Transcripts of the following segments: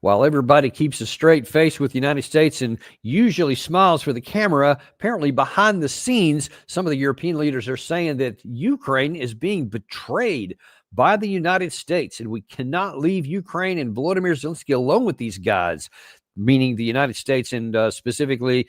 While everybody keeps a straight face with the United States and usually smiles for the camera, apparently behind the scenes, some of the European leaders are saying that Ukraine is being betrayed by the United States, and we cannot leave Ukraine and Volodymyr Zelenskyy alone with these guys, meaning the United States and specifically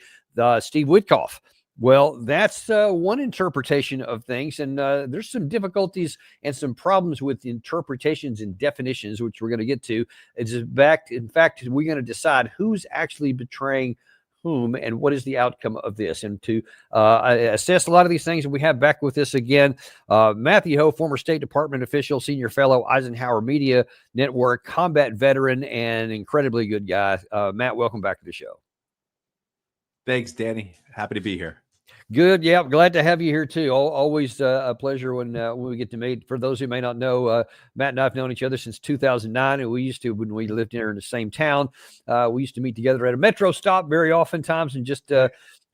Steve Witkoff. Well, that's one interpretation of things, and there's some difficulties and some problems with interpretations and definitions, which we're going to get to. In fact, we're going to decide who's actually betraying whom and what is the outcome of this. And to assess a lot of these things, we have back with us again Matthew Ho, former State Department official, senior fellow, Eisenhower Media Network, combat veteran, and incredibly good guy. Matt, welcome back to the show. Thanks, Danny. Happy to be here. Good. Yeah. Glad to have you here too. Always a pleasure when we get to meet. For those who may not know, Matt and I have known each other since 2009. And we used to, when we lived here in the same town, we used to meet together at a metro stop very oftentimes and just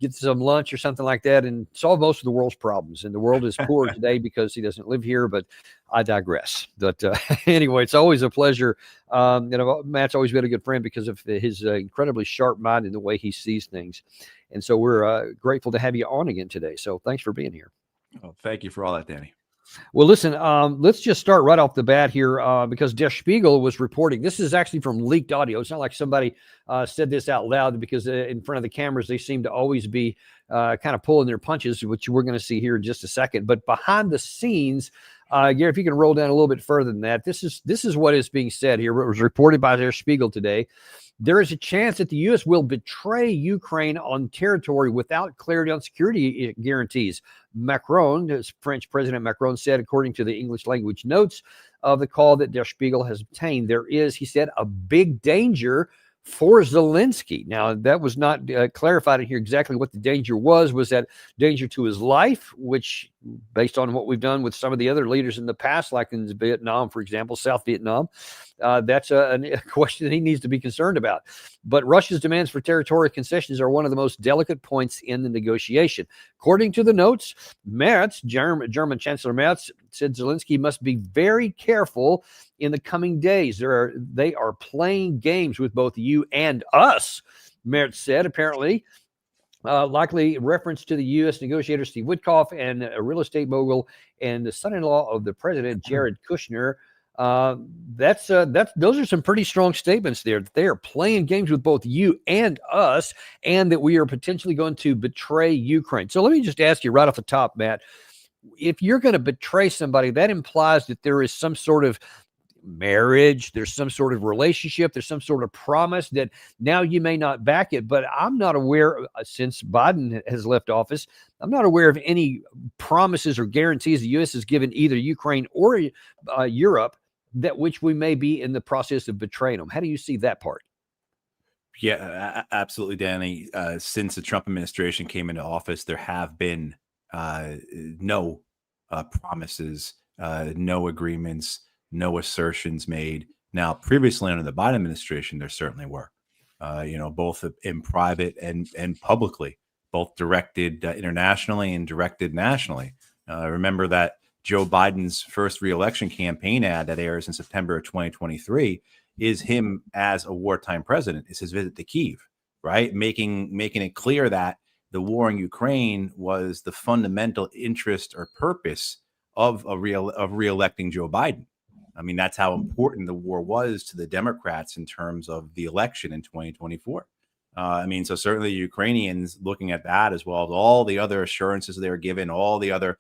get some lunch or something like that and solve most of the world's problems. And the world is poor today because he doesn't live here, but I digress. But anyway, it's always a pleasure. Matt's always been a good friend because of his incredibly sharp mind and the way he sees things. And so we're grateful to have you on again today. So thanks for being here. Oh, thank you for all that, Danny. Well, listen, let's just start right off the bat here because Der Spiegel was reporting. This is actually from leaked audio. It's not like somebody said this out loud because in front of the cameras, they seem to always be kind of pulling their punches, which we're going to see here in just a second. But behind the scenes, Gary, if you can roll down a little bit further than that, this is what is being said here. It was reported by Der Spiegel today. There is a chance that the U.S. will betray Ukraine on territory without clarity on security guarantees. Macron, as French President Macron said, according to the English language notes of the call that Der Spiegel has obtained, there is, he said, a big danger for Zelenskyy. Now, that was not clarified in here exactly what the danger was. Was that danger to his life, which, based on what we've done with some of the other leaders in the past, like in Vietnam, for example, South Vietnam, that's a question that he needs to be concerned about. But Russia's demands for territorial concessions are one of the most delicate points in the negotiation. According to the notes, Merz, German Chancellor Merz, said Zelenskyy must be very careful in the coming days. They are playing games with both you and us, Merz said, apparently. Likely reference to the U.S. negotiator Steve Witkoff and a real estate mogul and the son-in-law of the president, Jared Kushner. Those are some pretty strong statements there. They are playing games with both you and us, and that we are potentially going to betray Ukraine. So let me just ask you right off the top, Matt, if you're going to betray somebody, that implies that there is some sort of marriage, there's some sort of relationship, there's some sort of promise that now you may not back it. But I'm not aware, since Biden has left office, I'm not aware of any promises or guarantees the U.S. has given either Ukraine or Europe that which we may be in the process of betraying them. How do you see that part? Yeah, absolutely, Danny. Since the Trump administration came into office, there have been no promises, no agreements, no assertions made. Now, previously under the Biden administration, there certainly were, both in private and publicly, both directed internationally and directed nationally. Remember that Joe Biden's first reelection campaign ad that airs in September of 2023 is him as a wartime president. It's his visit to Kyiv, right? Making it clear that the war in Ukraine was the fundamental interest or purpose of reelecting Joe Biden. I mean, that's how important the war was to the Democrats in terms of the election in 2024. So certainly the Ukrainians looking at that, as well as all the other assurances they were given, all the other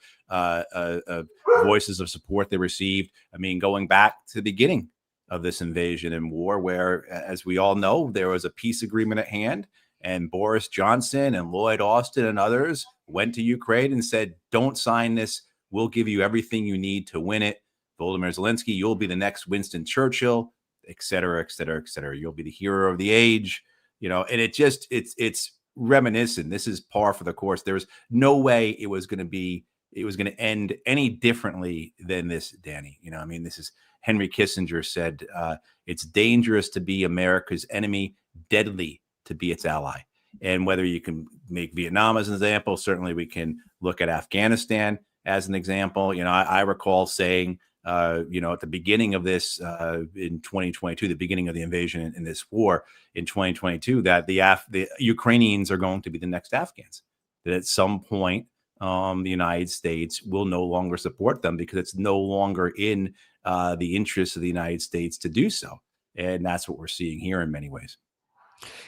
voices of support they received. I mean, going back to the beginning of this invasion and war, where, as we all know, there was a peace agreement at hand, and Boris Johnson and Lloyd Austin and others went to Ukraine and said, don't sign this. We'll give you everything you need to win it. Volodymyr Zelenskyy, you'll be the next Winston Churchill, et cetera, et cetera, et cetera. You'll be the hero of the age. And it's reminiscent. This is par for the course. There's no way it was going to end any differently than this, Danny. This is Henry Kissinger said, it's dangerous to be America's enemy, deadly to be its ally. And whether you can make Vietnam as an example, certainly we can look at Afghanistan as an example. I recall saying At the beginning of this in 2022, the beginning of the invasion in this war in 2022, that the Ukrainians are going to be the next Afghans. That at some point, the United States will no longer support them because it's no longer in the interest of the United States to do so. And that's what we're seeing here in many ways.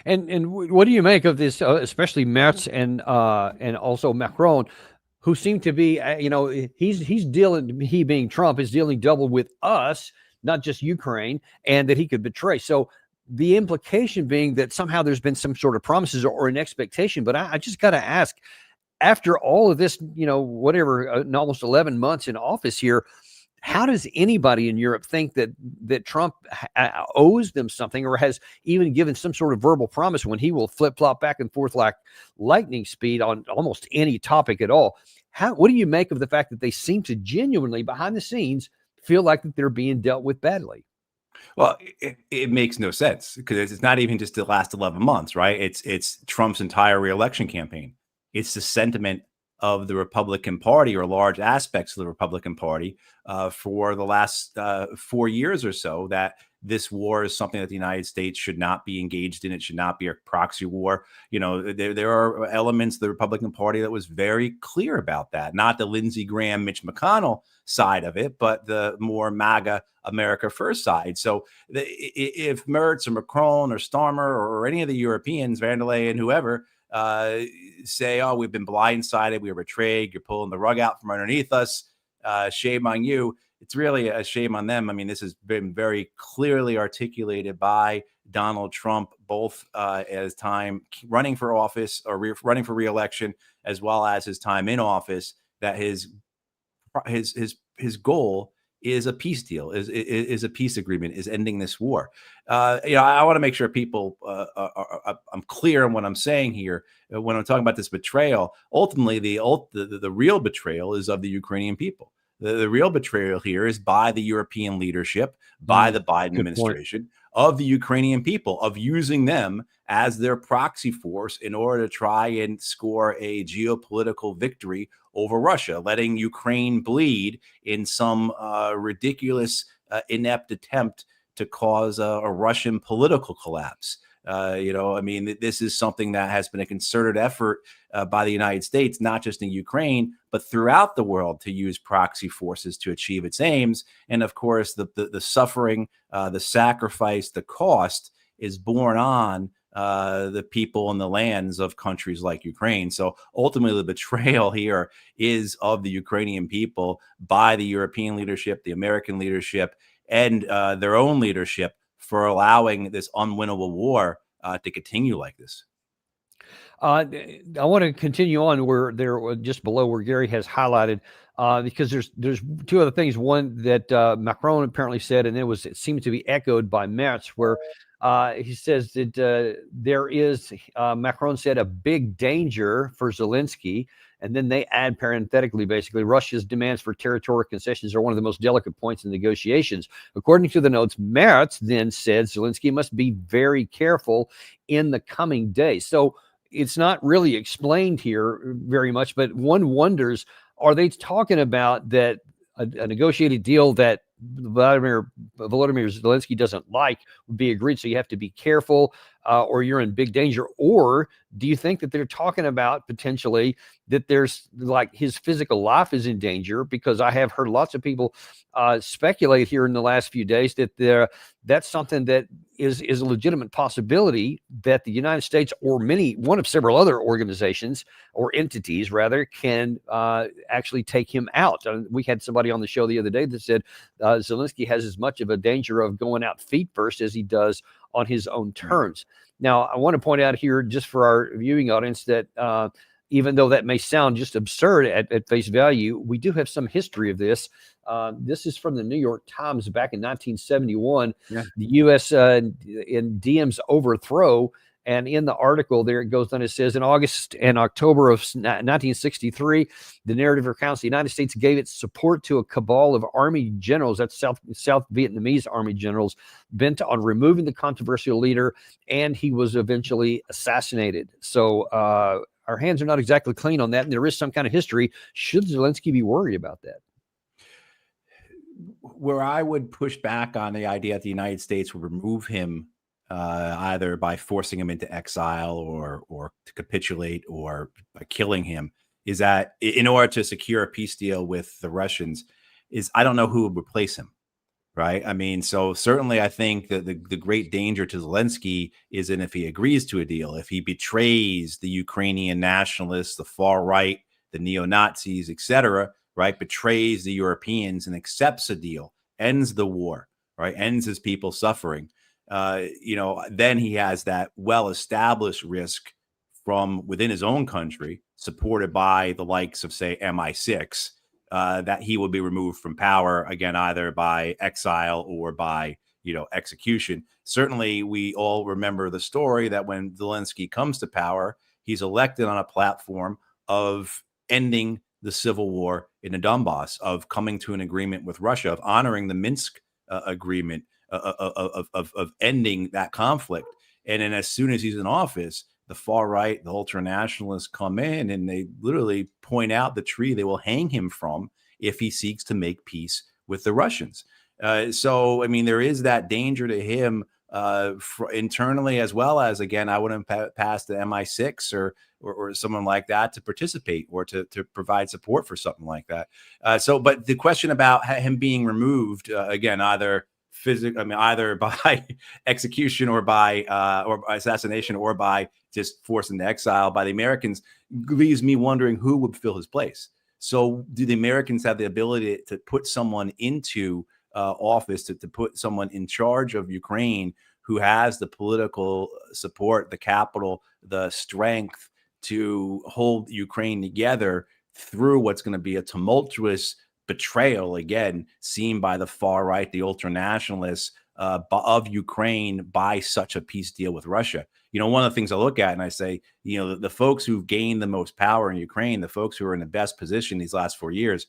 And what do you make of this, especially Merz and also Macron, who seem to be, he's dealing, he being Trump is dealing double with us, not just Ukraine, and that he could betray. So the implication being that somehow there's been some sort of promises or an expectation. But I just got to ask, after all of this, almost 11 months in office here, how does anybody in Europe think that Trump owes them something or has even given some sort of verbal promise when he will flip-flop back and forth like lightning speed on almost any topic at all? What do you make of the fact that they seem to genuinely, behind the scenes, feel like that they're being dealt with badly? Well, it makes no sense because it's not even just the last 11 months, right? It's Trump's entire reelection campaign. It's the sentiment of the Republican Party or large aspects of the Republican Party for the last 4 years or so, that this war is something that the United States should not be engaged in. It should not be a proxy war. There are elements of the Republican Party that was very clear about that, not the Lindsey Graham, Mitch McConnell side of it, but the more MAGA America First side. So if Merz or Macron or Starmer or any of the Europeans, Van der Leyen, whoever, say, oh, we've been blindsided, we were betrayed, you're pulling the rug out from underneath us, shame on you. It's really a shame on them. I mean, this has been very clearly articulated by Donald Trump, both as time running for office or running for reelection, as well as his time in office, that his goal is a peace deal, is a peace agreement, is ending this war. I want to make sure people I'm clear on what I'm saying here when I'm talking about this betrayal. Ultimately, the real betrayal is of the Ukrainian people. The real betrayal here is by the European leadership, by the Biden administration, of the Ukrainian people, of using them as their proxy force in order to try and score a geopolitical victory over Russia, letting Ukraine bleed in some ridiculous, inept attempt to cause a Russian political collapse. This is something that has been a concerted effort by the United States, not just in Ukraine, but throughout the world, to use proxy forces to achieve its aims. And of course, the suffering, the sacrifice, the cost is borne on the people and the lands of countries like Ukraine. So ultimately, the betrayal here is of the Ukrainian people by the European leadership, the American leadership, and their own leadership for allowing this unwinnable war to continue like this. I want to continue on where they're just below where Gary has highlighted, because there's two other things. One that Macron apparently said, and it seems to be echoed by Merz, where he says that there is, Macron said, a big danger for Zelenskyy. And then they add parenthetically, basically, Russia's demands for territorial concessions are one of the most delicate points in negotiations. According to the notes, Merz then said Zelenskyy must be very careful in the coming days. So it's not really explained here very much, but one wonders, are they talking about that a negotiated deal that Volodymyr Zelenskyy doesn't like would be agreed, so you have to be careful, or you're in big danger? Or do you think that they're talking about potentially that there's, like, his physical life is in danger? Because I have heard lots of people speculate here in the last few days that that's something that is a legitimate possibility, that the United States or one of several other organizations or entities rather can actually take him out. We had somebody on the show the other day that said Zelenskyy has as much of a danger of going out feet first as he does on his own terms. Now, I want to point out here, just for our viewing audience, that even though that may sound just absurd at face value, we do have some history of this. This is from the New York Times back in 1971, the U.S. in Diem's overthrow. And in the article there, it goes on, it says, in August and October of 1963, the narrative recounts the United States gave its support to a cabal of army generals, that's South Vietnamese army generals, bent on removing the controversial leader, and he was eventually assassinated. So our hands are not exactly clean on that, and there is some kind of history. Should Zelenskyy be worried about that? where I would push back on the idea that the United States would remove him either by forcing him into exile or to capitulate or by killing him is that in order to secure a peace deal with the Russians, is I don't know who would replace him. Right. I mean, so certainly I think that the great danger to Zelenskyy is in if he agrees to a deal, if he betrays the Ukrainian nationalists, the far right, the neo-Nazis, etc., right, betrays the Europeans and accepts a deal, ends the war, right, ends his people suffering, then he has that well-established risk from within his own country, supported by the likes of, say, MI6, that he will be removed from power again, either by exile or by execution. Certainly, we all remember the story that when Zelenskyy comes to power, he's elected on a platform of ending the civil war in the Donbass, of coming to an agreement with Russia, of honoring the Minsk agreement, of ending that conflict. And then as soon as he's in office, the far right, the ultra nationalists come in and they literally point out the tree they will hang him from if he seeks to make peace with the Russians. So, I mean, there is that danger to him internally, as well as, again, I wouldn't pass the MI6 or someone like that to participate or to provide support for something like that. But the question about him being removed, again, either by execution or by assassination or by just forced into exile by the Americans, leaves me wondering who would fill his place. So do the Americans have the ability to put someone into office, to put someone in charge of Ukraine who has the political support, the capital, the strength to hold Ukraine together through what's going to be a tumultuous betrayal, again, seen by the far right, the ultra nationalists of Ukraine by such a peace deal with Russia? One of the things I look at and I say, the folks who've gained the most power in Ukraine, the folks who are in the best position these last 4 years,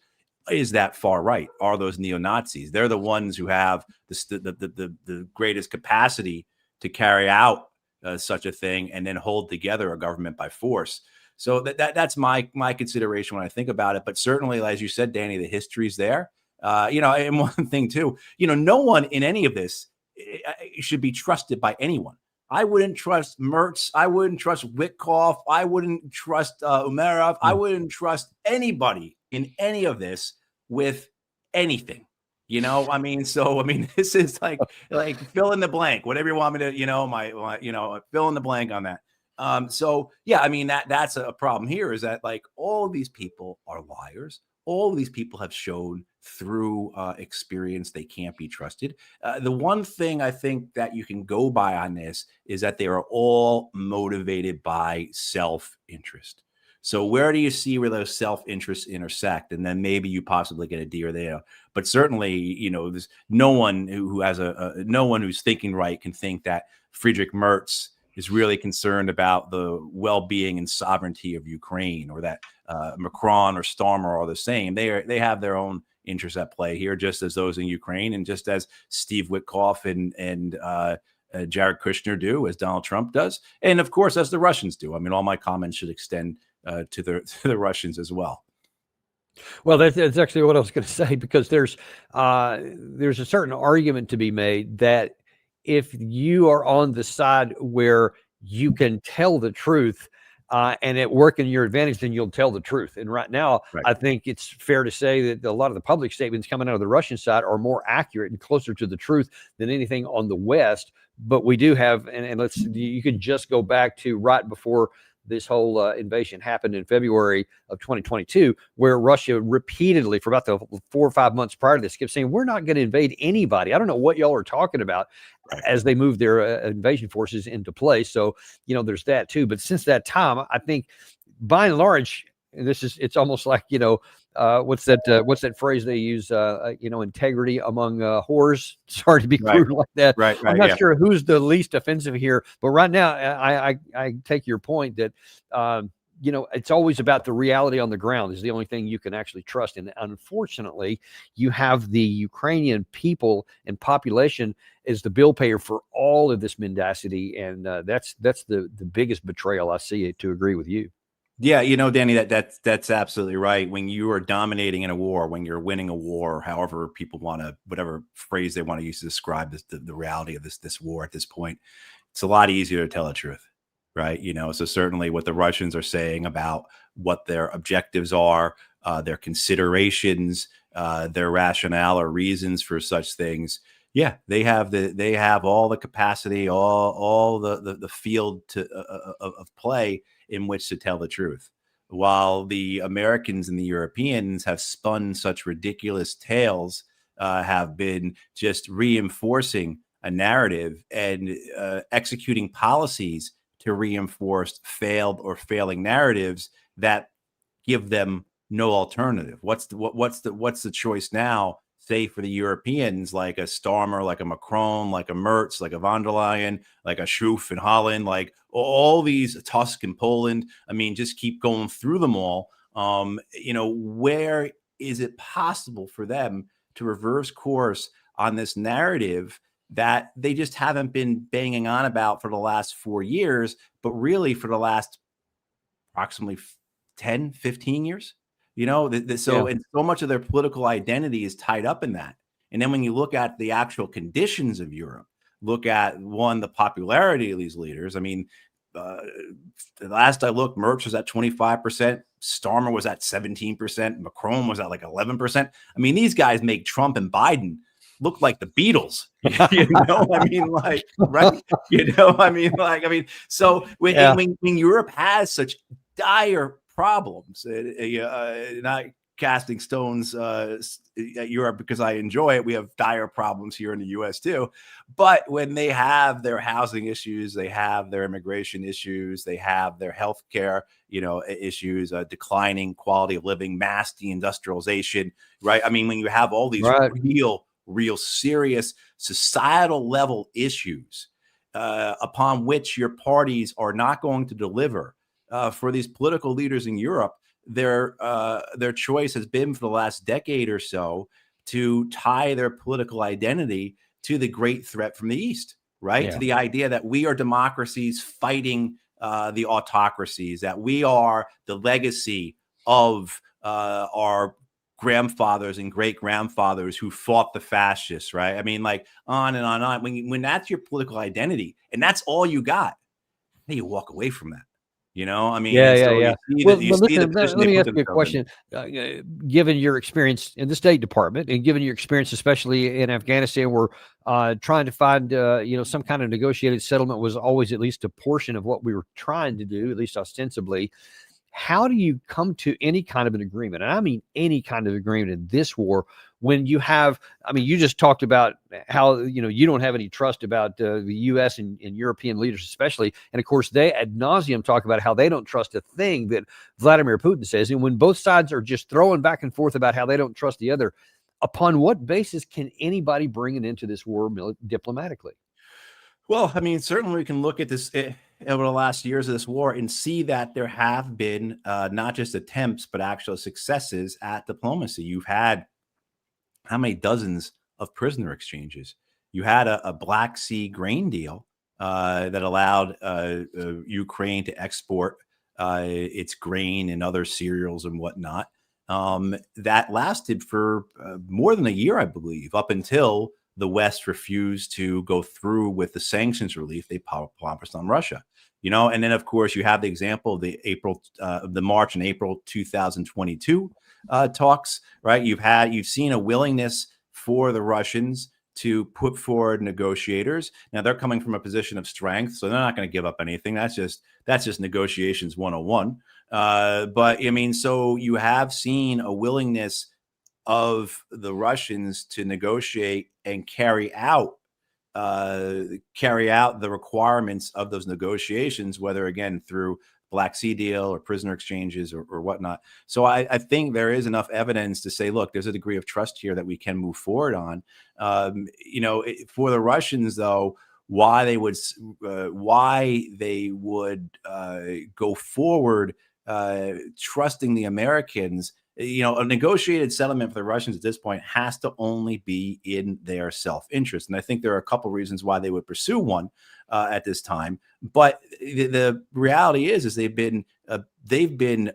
is that far right, are those neo-Nazis. They're the ones who have the greatest capacity to carry out such a thing and then hold together a government by force. So that's my consideration when I think about it. But certainly, as you said, Danny, the history's there. And one thing too, no one in any of this should be trusted by anyone. I wouldn't trust Mertz. I wouldn't trust Witkoff. I wouldn't trust Umerov. I wouldn't trust anybody in any of this with anything. This is like fill in the blank, whatever you want me to, fill in the blank on that. That's a problem here, is that all of these people are liars. All of these people have shown through experience they can't be trusted. The one thing I think that you can go by on this is that they are all motivated by self-interest. So where do you see where those self-interests intersect? And then maybe you possibly get a deal there. But certainly, there's no one who has no one who's thinking right can think that Friedrich Merz is really concerned about the well-being and sovereignty of Ukraine, or that Macron or Starmer are the same. They have their own interests at play here, just as those in Ukraine, and just as Steve Witkoff and Jared Kushner do, as Donald Trump does, and of course as the Russians do. All my comments should extend to the Russians as well. Well, that's actually what I was going to say, because there's a certain argument to be made that if you are on the side where you can tell the truth and it work in your advantage, then you'll tell the truth. And right now, right, I think it's fair to say that a lot of the public statements coming out of the Russian side are more accurate and closer to the truth than anything on the West. But we do have, and you can just go back to right before this whole invasion happened in February of 2022, where Russia repeatedly, for about the 4 or 5 months prior to this, kept saying, we're not going to invade anybody. I don't know what y'all are talking about, right, as they move their invasion forces into place. So, there's that too. But since that time, I think by and large, and it's almost like, what's that phrase they use? Integrity among whores. Sorry to be crude like that. Right. I'm not sure who's the least offensive here, but right now I take your point that, it's always about the reality on the ground is the only thing you can actually trust. And unfortunately, you have the Ukrainian people and population as the bill payer for all of this mendacity. And that's the biggest betrayal I see, to agree with you. Yeah, Danny, that's absolutely right. When you are dominating in a war, when you're winning a war, however people want to, whatever phrase they want to use to describe this, the reality of this war at this point, it's a lot easier to tell the truth, right? So certainly what the Russians are saying about what their objectives are, their considerations, their rationale or reasons for such things. Yeah, they have all the capacity, all the field of play in which to tell the truth. While the Americans and the Europeans have spun such ridiculous tales, have been just reinforcing a narrative and executing policies to reinforce failed or failing narratives that give them no alternative. What's the choice now? Say for the Europeans, like a Starmer, like a Macron, like a Merz, like a von der Leyen, like a Schoof in Holland, like all these Tusk in Poland. I mean, just keep going through them all. Where is it possible for them to reverse course on this narrative that they just haven't been banging on about for the last 4 years, but really for the last approximately 10, 15 years? Yeah. And so much of their political identity is tied up in that. And then when you look at the actual conditions of Europe, look at the popularity of these leaders. I mean, uh, the last I looked, Merz was at 25%, Starmer was at 17%, Macron was at like 11%. I mean, these guys make Trump and Biden look like the Beatles. I mean, like, right? So when Yeah. when Europe has such dire problems, not casting stones at Europe because I enjoy it. We have dire problems here in the U.S. too. But when they have their housing issues, they have their immigration issues, they have their healthcare, issues, declining quality of living, mass deindustrialization, right? I mean, when you have all these Right. real serious societal level issues upon which your parties are not going to deliver, for these political leaders in Europe, their choice has been for the last decade or so to tie their political identity to the great threat from the East, right? To Yeah. the idea that we are democracies fighting the autocracies, that we are the legacy of our grandfathers and great grandfathers who fought the fascists, right? I mean, like on and on and on. When that's your political identity and that's all you got, hey, you walk away from that. I mean, Yeah, and yeah, so yeah. you Well, but see the listen, position let they me put ask you a themselves in. question. Given your experience in the State Department and given your experience, especially in Afghanistan, where trying to find, some kind of negotiated settlement was always at least a portion of what we were trying to do, at least ostensibly. How do you come to any kind of an agreement? And I mean any kind of agreement in this war when you have, I mean, you just talked about how, you don't have any trust about the U.S. and European leaders, especially. And of course, they ad nauseum talk about how they don't trust a thing that Vladimir Putin says. And when both sides are just throwing back and forth about how they don't trust the other, upon what basis can anybody bring it into this war diplomatically? Well, I mean, certainly we can look at this over the last years of this war and see that there have been not just attempts, but actual successes at diplomacy. You've had how many dozens of prisoner exchanges? You had a Black Sea grain deal that allowed Ukraine to export its grain and other cereals and whatnot. That lasted for more than a year, I believe, up until the West refused to go through with the sanctions relief they promised on Russia. And then of course you have the example of the March and April 2022 talks, right? You've seen a willingness for the Russians to put forward negotiators. Now they're coming from a position of strength, so they're not going to give up anything. That's just negotiations 101. But I mean, so you have seen a willingness of the Russians to negotiate and carry out the requirements of those negotiations, whether again through Black Sea deal or prisoner exchanges or whatnot. So I think there is enough evidence to say, look, there's a degree of trust here that we can move forward on. For the Russians, though, why they would go forward trusting the Americans. A negotiated settlement for the Russians at this point has to only be in their self-interest. And I think there are a couple reasons why they would pursue one at this time. But the reality is they've been they've been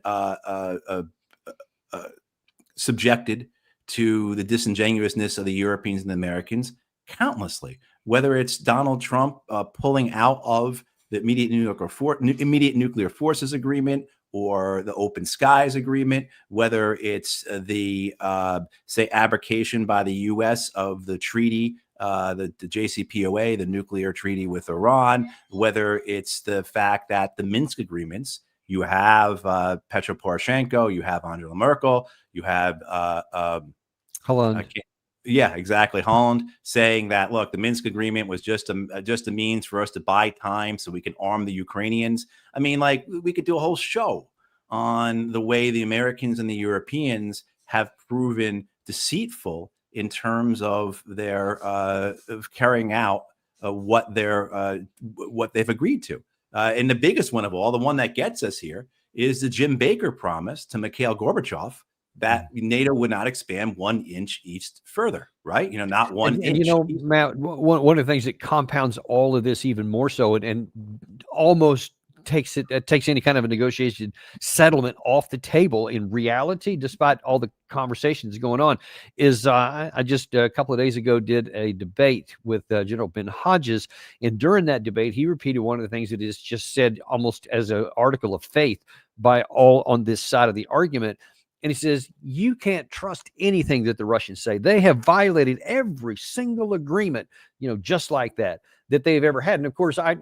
subjected to the disingenuousness of the Europeans and the Americans countlessly. Whether it's Donald Trump pulling out of the immediate nuclear forces agreement, or the Open Skies Agreement, whether it's the say abrocation by the U.S. of the treaty, the JCPOA, the nuclear treaty with Iran, whether it's the fact that the Minsk agreements, you have Petro Poroshenko, you have Angela Merkel, you have Holland. Yeah, exactly. Holland saying that, look, the Minsk agreement was just a means for us to buy time so we can arm the Ukrainians. I mean, like, we could do a whole show on the way the Americans and the Europeans have proven deceitful in terms of their of carrying out what they've agreed to. And the biggest one of all, the one that gets us here, is the Jim Baker promise to Mikhail Gorbachev that NATO would not expand 1 inch east further, right? Not one inch. And Matt, one of the things that compounds all of this even more so, and almost takes any kind of a negotiation settlement off the table in reality, despite all the conversations going on, is I just a couple of days ago did a debate with General Ben Hodges, and during that debate, he repeated one of the things that is just said almost as an article of faith by all on this side of the argument. And he says, you can't trust anything that the Russians say. They have violated every single agreement, just like that they've ever had. And of course, I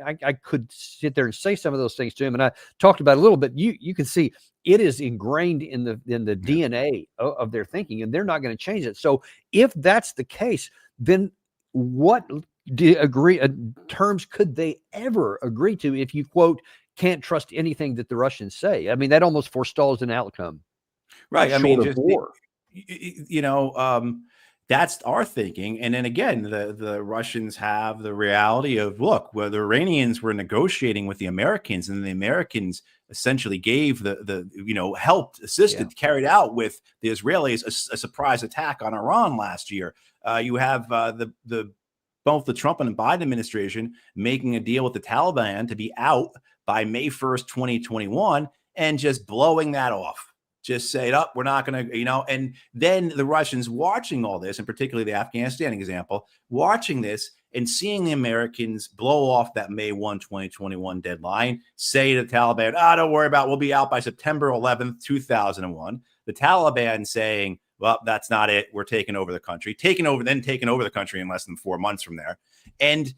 could sit there and say some of those things to him, and I talked about it a little bit. You can see it is ingrained in the DNA of their thinking, and they're not going to change it. So if that's the case, then what terms could they ever agree to if you, quote, can't trust anything that the Russians say? I mean, that almost forestalls an outcome. Right. I mean, just, that's our thinking. And then again, the Russians have the reality of, look, where the Iranians were negotiating with the Americans, and the Americans essentially gave helped, assisted, carried out with the Israelis a surprise attack on Iran last year. You have both the Trump and Biden administration making a deal with the Taliban to be out by May 1st, 2021, and just blowing that off. Just say it up. We're not going to, and then the Russians watching all this, and particularly the Afghanistan example, watching this and seeing the Americans blow off that May 1, 2021 deadline, say to the Taliban, don't worry about it. We'll be out by September 11th, 2001. The Taliban saying, well, that's not it. We're taking over the country, taking over the country in less than 4 months from there. And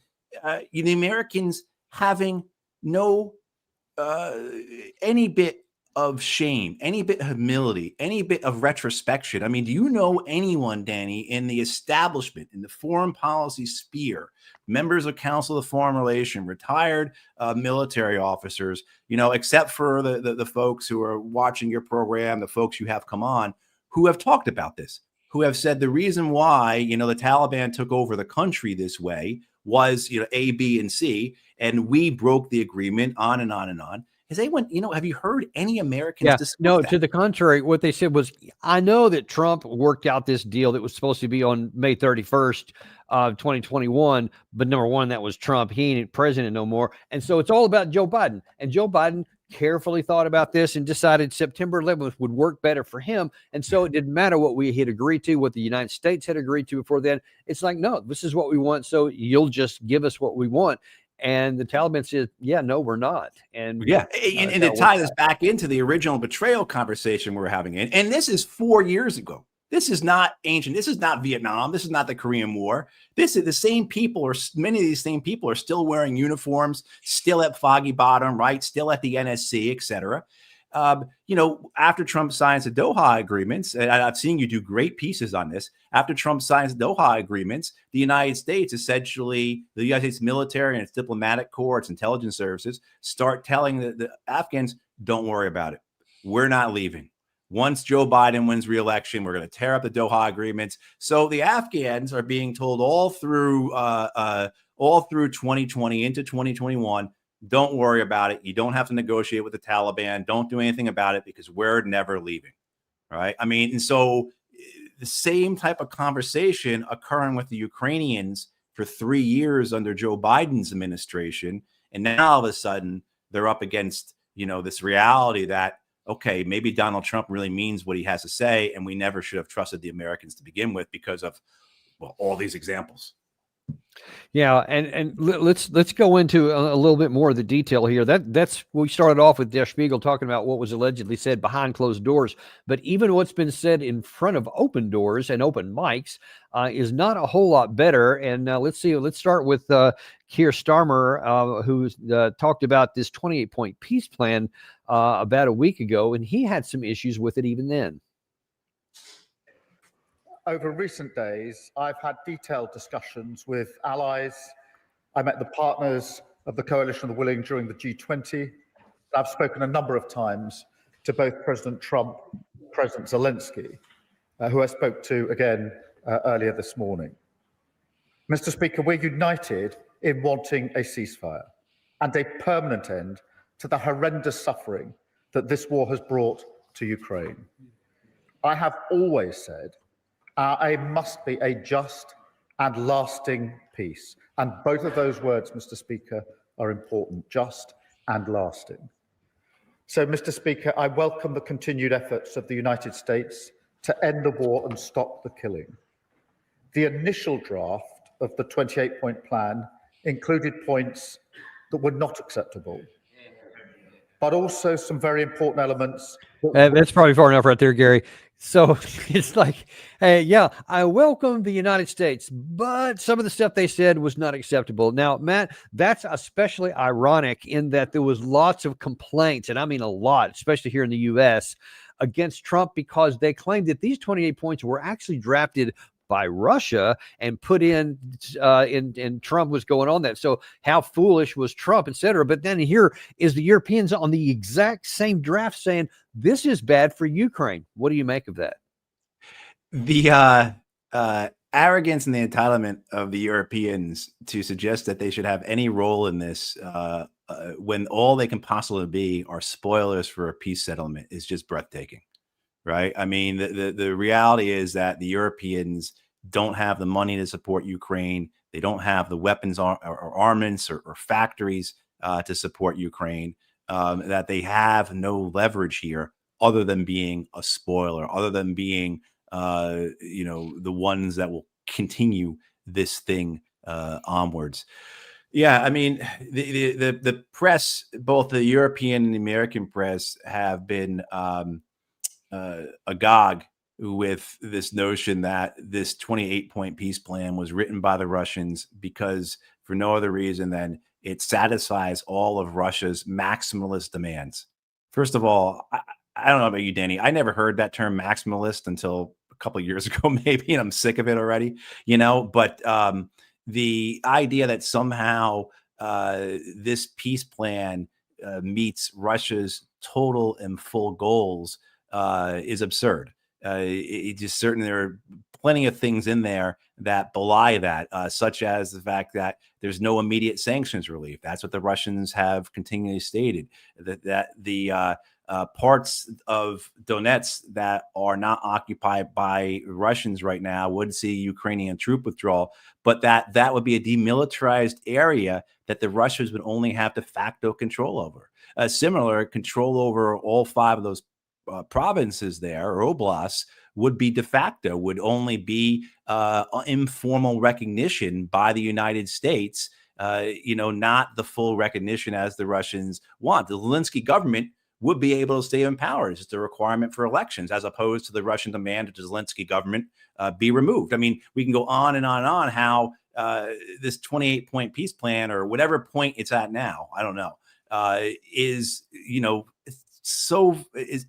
the Americans having no any bit of shame, any bit of humility, any bit of retrospection. I mean, do you know anyone, Danny, in the establishment, in the foreign policy sphere, members of Council of Foreign Relations, retired military officers, except for the folks who are watching your program, the folks you have come on, who have talked about this, who have said the reason why, the Taliban took over the country this way was, A, B, and C, and we broke the agreement, on and on and on. Has anyone, have you heard any Americans discuss that? To the contrary, what they said was, I know that Trump worked out this deal that was supposed to be on May 31st, 2021, but number one, that was Trump. He ain't president no more. And so it's all about Joe Biden. And Joe Biden carefully thought about this and decided September 11th would work better for him. And so it didn't matter what we had agreed to, what the United States had agreed to before then. It's like, no, this is what we want. So you'll just give us what we want. And the Taliban says, yeah, no, we're not. And and to tie this back into the original betrayal conversation we were having, and this is 4 years ago. This is not ancient. This is not Vietnam. This is not the Korean War. This is the same people, or many of these same people, are still wearing uniforms, still at Foggy Bottom, right? Still at the NSC, et cetera. After Trump signs the Doha agreements, and I've seen you do great pieces on this. After Trump signs the Doha agreements, the United States, essentially, the United States military and its diplomatic corps, its intelligence services, start telling the Afghans, don't worry about it. We're not leaving. Once Joe Biden wins re-election, we're going to tear up the Doha agreements. So the Afghans are being told all through 2020 into 2021, don't worry about it. You don't have to negotiate with the Taliban. Don't do anything about it because we're never leaving. Right. I mean, and so the same type of conversation occurring with the Ukrainians for 3 years under Joe Biden's administration. And now all of a sudden they're up against, this reality that, okay, maybe Donald Trump really means what he has to say, and we never should have trusted the Americans to begin with because of, well, all these examples. Yeah, and let's go into a little bit more of the detail here. That's we started off with Der Spiegel talking about what was allegedly said behind closed doors, but even what's been said in front of open doors and open mics is not a whole lot better. And let's start with Keir Starmer, who talked about this 28-point peace plan about a week ago, and he had some issues with it even then. Over recent days, I've had detailed discussions with allies. I met the partners of the Coalition of the Willing during the G20. I've spoken a number of times to both President Trump and President Zelenskyy, who I spoke to again earlier this morning. Mr. Speaker, we're united in wanting a ceasefire and a permanent end to the horrendous suffering that this war has brought to Ukraine. I have always said our aim must be a just and lasting peace. And both of those words, Mr. Speaker, are important, just and lasting. So, Mr. Speaker, I welcome the continued efforts of the United States to end the war and stop the killing. The initial draft of the 28-point plan included points that were not acceptable, but also some very important elements. That's probably far enough right there, Gary. So it's like, hey, yeah, I welcome the United States, but some of the stuff they said was not acceptable. Now, Matt, that's especially ironic in that there was lots of complaints, and I mean a lot, especially here in the U.S., against Trump because they claimed that these 28 points were actually drafted by Russia and put in Trump was going on that. So how foolish was Trump, et cetera. But then here is the Europeans on the exact same draft saying this is bad for Ukraine. What do you make of that? The arrogance and the entitlement of the Europeans to suggest that they should have any role in this when all they can possibly be are spoilers for a peace settlement is just breathtaking. Right. I mean, the reality is that the Europeans don't have the money to support Ukraine. They don't have the weapons or armaments or factories to support Ukraine, that they have no leverage here other than being a spoiler, other than being, the ones that will continue this thing onwards. Yeah, I mean, the press, both the European and the American press, have been agog with this notion that this 28-point peace plan was written by the Russians because for no other reason than it satisfies all of Russia's maximalist demands. First of all, I don't know about you, Danny. I never heard that term maximalist until a couple of years ago, maybe, and I'm sick of it already, but the idea that somehow this peace plan meets Russia's total and full goals is absurd. It just certainly there are plenty of things in there that belie that, such as the fact that there's no immediate sanctions relief. That's what the Russians have continually stated, that the parts of Donetsk that are not occupied by Russians right now would see Ukrainian troop withdrawal, but that would be a demilitarized area that the Russians would only have de facto control over. Similar control over all 5 of those provinces there, or oblasts, would be de facto, would only be informal recognition by the United States, not the full recognition as the Russians want. The Zelenskyy government would be able to stay in power. It's just a requirement for elections, as opposed to the Russian demand that the Zelenskyy government be removed. I mean, we can go on and on and on how this 28-point peace plan, or whatever point it's at now, I don't know, is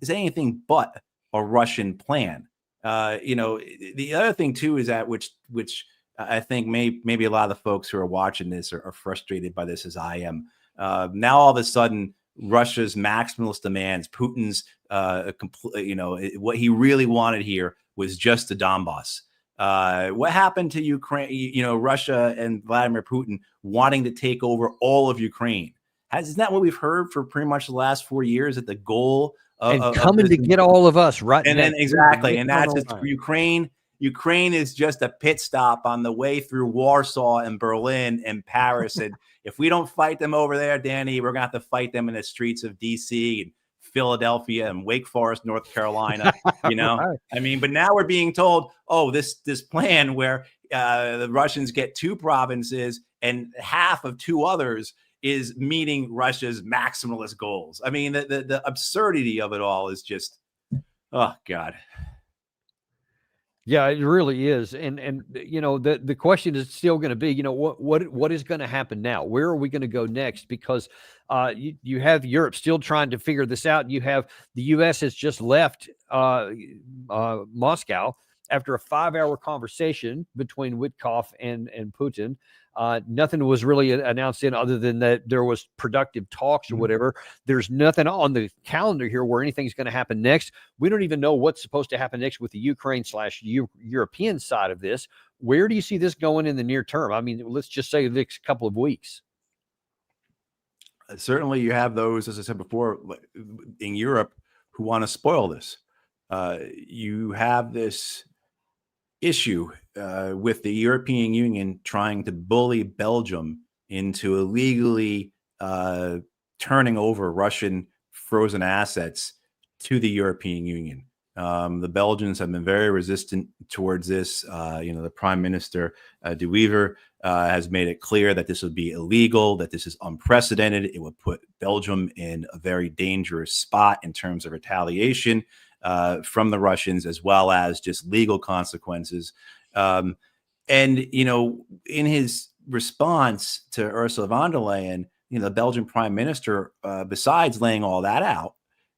anything but a Russian plan. The other thing too is that which I think maybe a lot of the folks who are watching this are frustrated by this, as I am. Now all of a sudden, Russia's maximalist demands, Putin's what he really wanted here was just the Donbass. What happened to Ukraine? Russia and Vladimir Putin wanting to take over all of Ukraine. Isn't that what we've heard for pretty much the last 4 years? That the goal of coming to get all of us, right? And then exactly, and that's just Ukraine. Ukraine is just a pit stop on the way through Warsaw and Berlin and Paris. And if we don't fight them over there, Danny, we're going to have to fight them in the streets of DC and Philadelphia and Wake Forest, North Carolina. Right. I mean, but now we're being told, oh, this plan where the Russians get 2 provinces and half of 2 others is meeting Russia's maximalist goals. I mean, the absurdity of it all is just, oh God. Yeah, it really is. And the question is still going to be, what is going to happen now? Where are we going to go next? Because you have Europe still trying to figure this out. You have the U.S. has just left Moscow after a 5-hour conversation between Witkoff and Putin. Nothing was really announced in other than that there was productive talks or whatever. There's nothing on the calendar here where anything's going to happen next. We don't even know what's supposed to happen next with the Ukraine/European side of this. Where do you see this going in the near term? I mean, let's just say the next couple of weeks. Certainly you have those, as I said before, in Europe who want to spoil this. You have this issue with the European Union trying to bully Belgium into illegally turning over Russian frozen assets to the European Union. The Belgians have been very resistant towards this. The Prime Minister, De Wever, has made it clear that this would be illegal, that this is unprecedented. It would put Belgium in a very dangerous spot in terms of retaliation from the Russians, as well as just legal consequences. And, in his response to Ursula von der Leyen, the Belgian Prime Minister, besides laying all that out,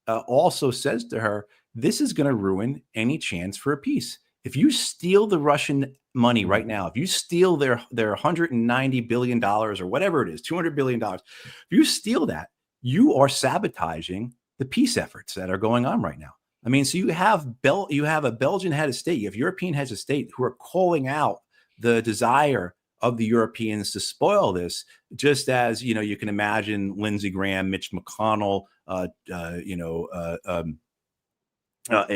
also says to her, this is going to ruin any chance for a peace. If you steal the Russian money right now, if you steal their $190 billion or whatever it is, $200 billion, if you steal that, you are sabotaging the peace efforts that are going on right now. I mean, so you have a Belgian head of state, you have European heads of state who are calling out the desire of the Europeans to spoil this, just as, you can imagine Lindsey Graham, Mitch McConnell, and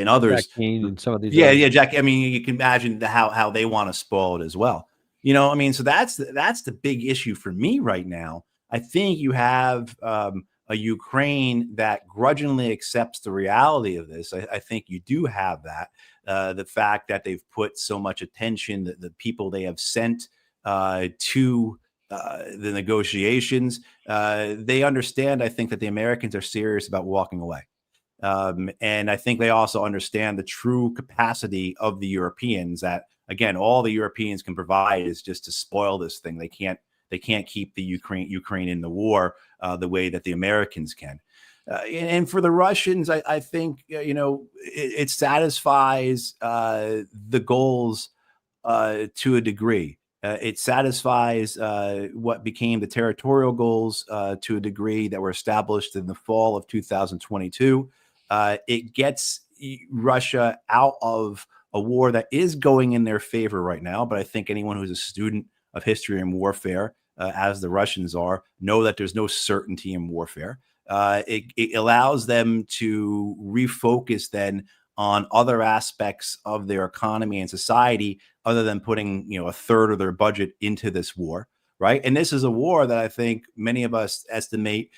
others. Jack Keane and some of these. Yeah, Jack. I mean, you can imagine how they want to spoil it as well. So that's the big issue for me right now. I think you have a Ukraine that grudgingly accepts the reality of this. I think you do have that. The fact that they've put so much attention, the people they have sent to the negotiations, they understand, I think, that the Americans are serious about walking away. And I think they also understand the true capacity of the Europeans, that, again, all the Europeans can provide is just to spoil this thing. They can't keep the Ukraine in the war the way that the Americans can. And for the Russians, I think, it satisfies the goals to a degree. It satisfies what became the territorial goals to a degree that were established in the fall of 2022. It gets Russia out of a war that is going in their favor right now. But I think anyone who's a student of history and warfare, as the Russians are, know that there's no certainty in warfare. It allows them to refocus then on other aspects of their economy and society, other than putting, a third of their budget into this war, right? And this is a war that I think many of us estimate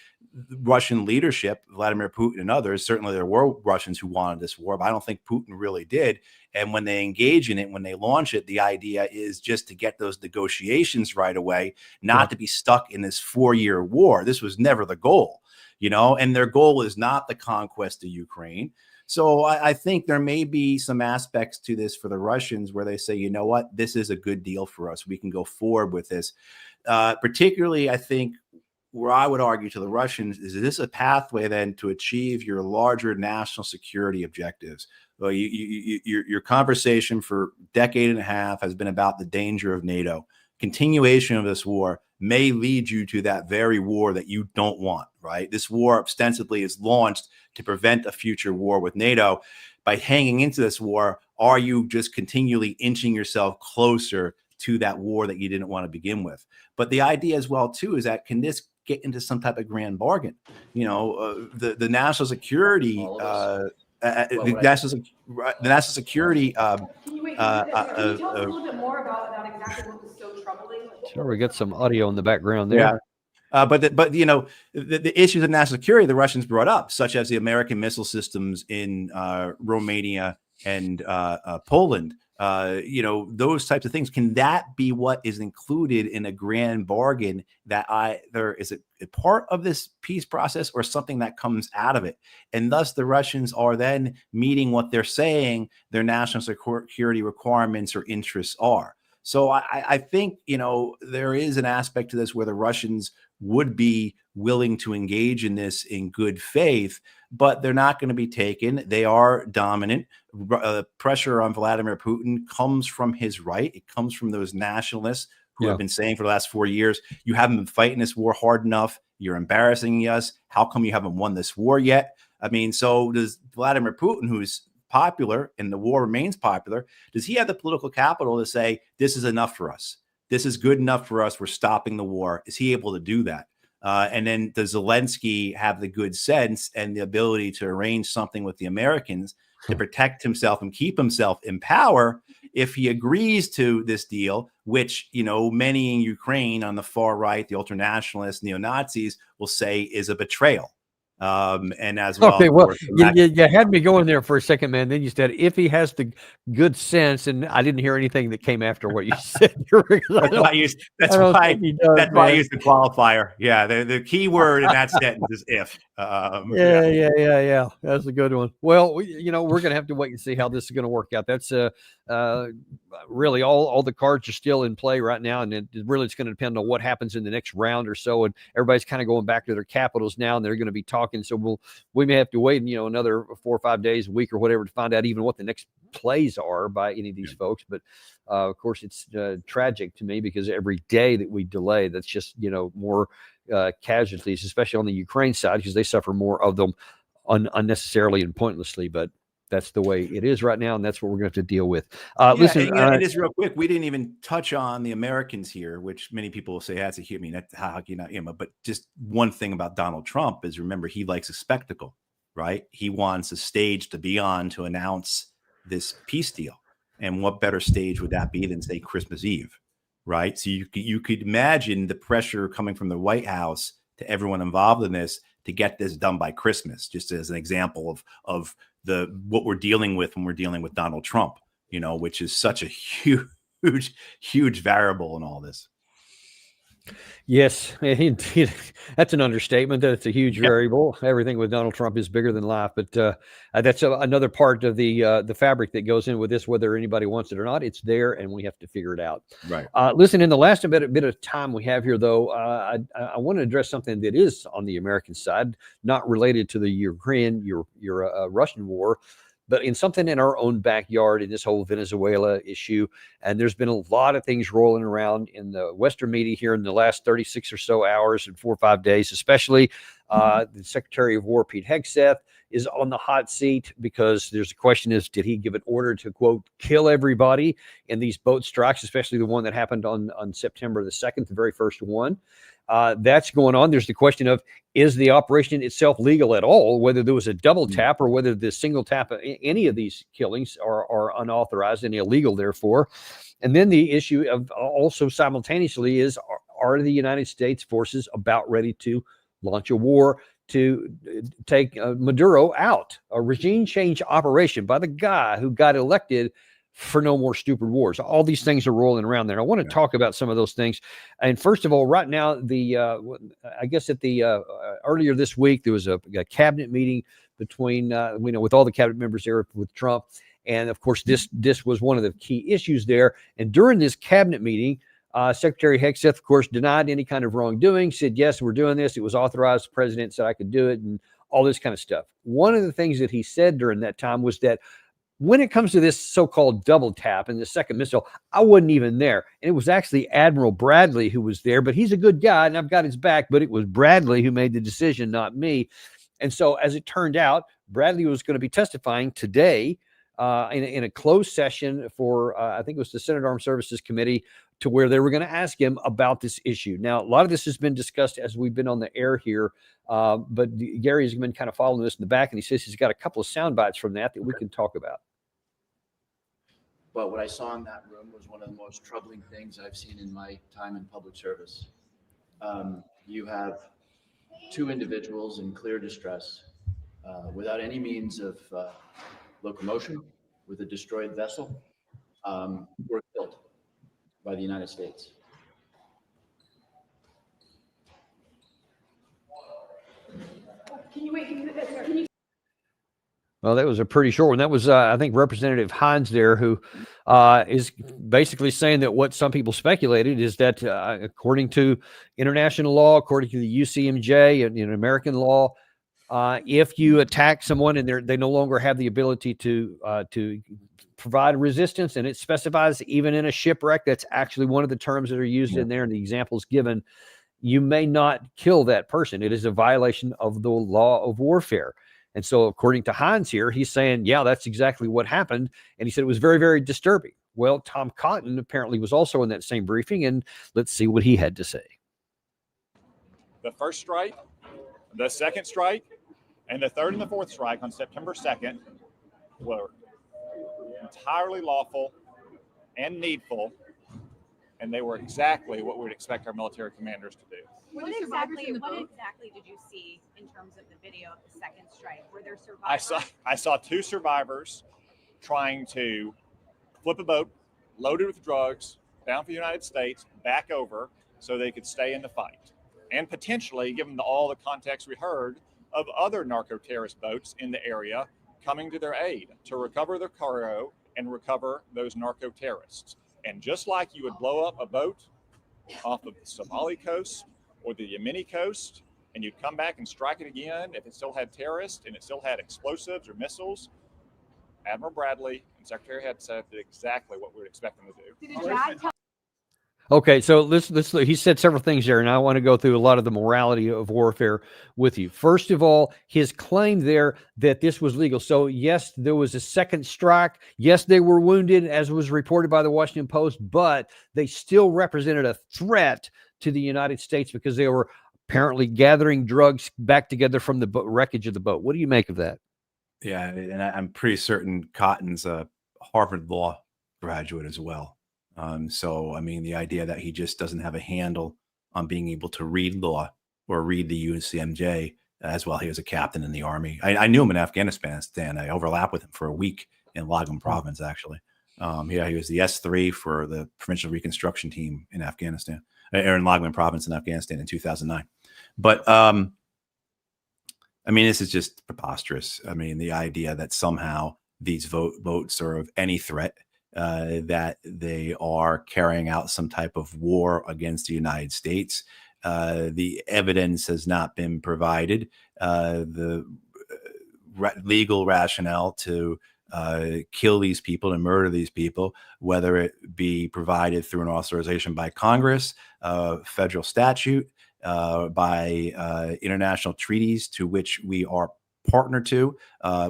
Russian leadership, Vladimir Putin and others, certainly there were Russians who wanted this war, but I don't think Putin really did. And when they engage in it, when they launch it, the idea is just to get those negotiations right away, not to be stuck in this 4-year war. This was never the goal, and their goal is not the conquest of Ukraine. So I think there may be some aspects to this for the Russians where they say, you know what, this is a good deal for us. We can go forward with this. Particularly, I think, where I would argue to the Russians is this a pathway then to achieve your larger national security objectives? Well, your conversation for a decade and a half has been about the danger of NATO. Continuation of this war may lead you to that very war that you don't want, right? This war ostensibly is launched to prevent a future war with NATO. By hanging into this war, are you just continually inching yourself closer to that war that you didn't want to begin with? But the idea as well, too, is that can this get into some type of grand bargain? The national security, the national security Can you tell us a little bit more about exactly what was so troubling? Sure, we got some audio in the background there. Yeah. But you know, the issues of national security the Russians brought up, such as the American missile systems in Romania and Poland, you know, those types of things. Can that be what is included in a grand bargain that either is a part of this peace process or something that comes out of it? And thus the Russians are then meeting what they're saying their national security requirements or interests are. So I think, you know, there is an aspect to this where the Russians would be willing to engage in this in good faith, but they're not going to be taken. They are dominant. Pressure on Vladimir Putin comes from his right. It comes from those nationalists who have been saying for the last 4 years, you haven't been fighting this war hard enough. You're embarrassing us. How come you haven't won this war yet? I mean, so does Vladimir Putin, who's popular and the war remains popular, does he have the political capital to say, this is enough for us? This is good enough for us. We're stopping the war. Is he able to do that? And then does Zelenskyy have the good sense and the ability to arrange something with the Americans to protect himself and keep himself in power if he agrees to this deal, which, you know, many in Ukraine on the far right, the ultranationalists, neo-Nazis will say is a betrayal. And as well, okay, well, course, you had me going there for a second, man. Then you said if he has the good sense, and I didn't hear anything that came after what you said. That's why I used the qualifier. Yeah, the key word in that sentence is if. Yeah. That's a good one. Well, you know, we're going to have to wait and see how this is going to work out. That's really all the cards are still in play right now, and it's going to depend on what happens in the next round or so. And everybody's kind of going back to their capitals now, and they're going to be talking. So we may have to wait, you know, another 4 or 5 days, a week or whatever to find out even what the next plays are by any of these folks. But of course, it's tragic to me because every day that we delay, that's just, you know, more casualties, especially on the Ukraine side, because they suffer more of them unnecessarily and pointlessly. But that's the way it is right now, and that's what we're going to have to deal with. Listen, and just real quick, we didn't even touch on the Americans here, which many people will say that's a huge. I mean, that's how you not, but just one thing about Donald Trump is, remember, he likes a spectacle, right? He wants a stage to be on to announce this peace deal, and what better stage would that be than, say, Christmas Eve, right? So you could imagine the pressure coming from the White House to everyone involved in this to get this done by Christmas, just as an example of what we're dealing with when we're dealing with Donald Trump, you know, which is such a huge variable in all this. Yes, indeed. That's an understatement. That it's a huge variable. Everything with Donald Trump is bigger than life, but that's another part of the fabric that goes in with this. Whether anybody wants it or not, it's there, and we have to figure it out. Right. Listen, in the last bit of time we have here, though, I want to address something that is on the American side, not related to the Ukraine, Russian war, but in something in our own backyard in this whole Venezuela issue. And there's been a lot of things rolling around in the Western media here in the last 36 or so hours and 4 or 5 days, especially the Secretary of War, Pete Hegseth, is on the hot seat because there's a question is, did he give an order to, quote, kill everybody in these boat strikes, especially the one that happened on September the 2nd, the very first one. That's going on. There's the question of, is the operation itself legal at all, whether there was a double tap or whether the single tap, any of these killings are unauthorized and illegal, therefore. And then the issue of also simultaneously is, are the United States forces about ready to launch a war to take Maduro out, a regime change operation by the guy who got elected for no more stupid wars? All these things are rolling around there. I want to talk about some of those things. And first of all, right now, I guess at the earlier this week, there was a cabinet meeting between, with all the cabinet members there with Trump. And of course, this was one of the key issues there. And during this cabinet meeting, Secretary Hegseth, of course, denied any kind of wrongdoing, said, yes, we're doing this. It was authorized. The president said I could do it, and all this kind of stuff. One of the things that he said during that time was that when it comes to this so-called double tap and the second missile, I wasn't even there. And it was actually Admiral Bradley who was there, but he's a good guy and I've got his back, but it was Bradley who made the decision, not me. And so as it turned out, Bradley was going to be testifying today in a closed session for, I think it was the Senate Armed Services Committee, to where they were going to ask him about this issue. Now, a lot of this has been discussed as we've been on the air here, but Gary has been kind of following this in the back, and he says he's got a couple of sound bites from that we can talk about. But what I saw in that room was one of the most troubling things I've seen in my time in public service. You have two individuals in clear distress, without any means of locomotion, with a destroyed vessel, were killed by the United States. Can you Well, that was a pretty short one. That was, I think, Representative Hines there, who is basically saying that what some people speculated is that, according to international law, according to the UCMJ and in American law, if you attack someone and they no longer have the ability to provide resistance, and it specifies even in a shipwreck, that's actually one of the terms that are used in there, and the examples given, you may not kill that person. It is a violation of the law of warfare. And so, according to Hines here, he's saying, yeah, that's exactly what happened. And he said it was very, very disturbing. Well, Tom Cotton apparently was also in that same briefing, and let's see what he had to say. The first strike, the second strike, and the third and the fourth strike on September 2nd were entirely lawful and needful, and they were exactly what we would expect our military commanders to do. What exactly did you see in terms of the video of the second strike? Were there survivors? I saw two survivors trying to flip a boat loaded with drugs bound for the United States back over so they could stay in the fight, and potentially, given all the context we heard, of other narco-terrorist boats in the area coming to their aid to recover their cargo and recover those narco-terrorists. And just like you would blow up a boat off of the Somali coast or the Yemeni coast, and you'd come back and strike it again if it still had terrorists and it still had explosives or missiles, Admiral Bradley and Secretary Head said exactly what we would expect them to do. Did JAG tell Okay, so let's he said several things there, and I want to go through a lot of the morality of warfare with you. First of all, his claim there that this was legal. So yes, there was a second strike. Yes, they were wounded, as was reported by the Washington Post, but they still represented a threat to the United States because they were apparently gathering drugs back together from the wreckage of the boat. What do you make of that? Yeah, and I'm pretty certain Cotton's a Harvard Law graduate as well. So, I mean, the idea that he just doesn't have a handle on being able to read law or read the UCMJ as well. He was a captain in the Army. I knew him in Afghanistan. I overlapped with him for a week in Lagom Province, actually. Yeah, he was the S3 for the Provincial Reconstruction Team in Afghanistan, or in Lagom Province in Afghanistan in 2009. But, I mean, this is just preposterous. I mean, the idea that somehow these votes are of any threat, that they are carrying out some type of war against the United States. The evidence has not been provided. The legal rationale to kill these people and murder these people, whether it be provided through an authorization by Congress, federal statute, by international treaties to which we are partner to,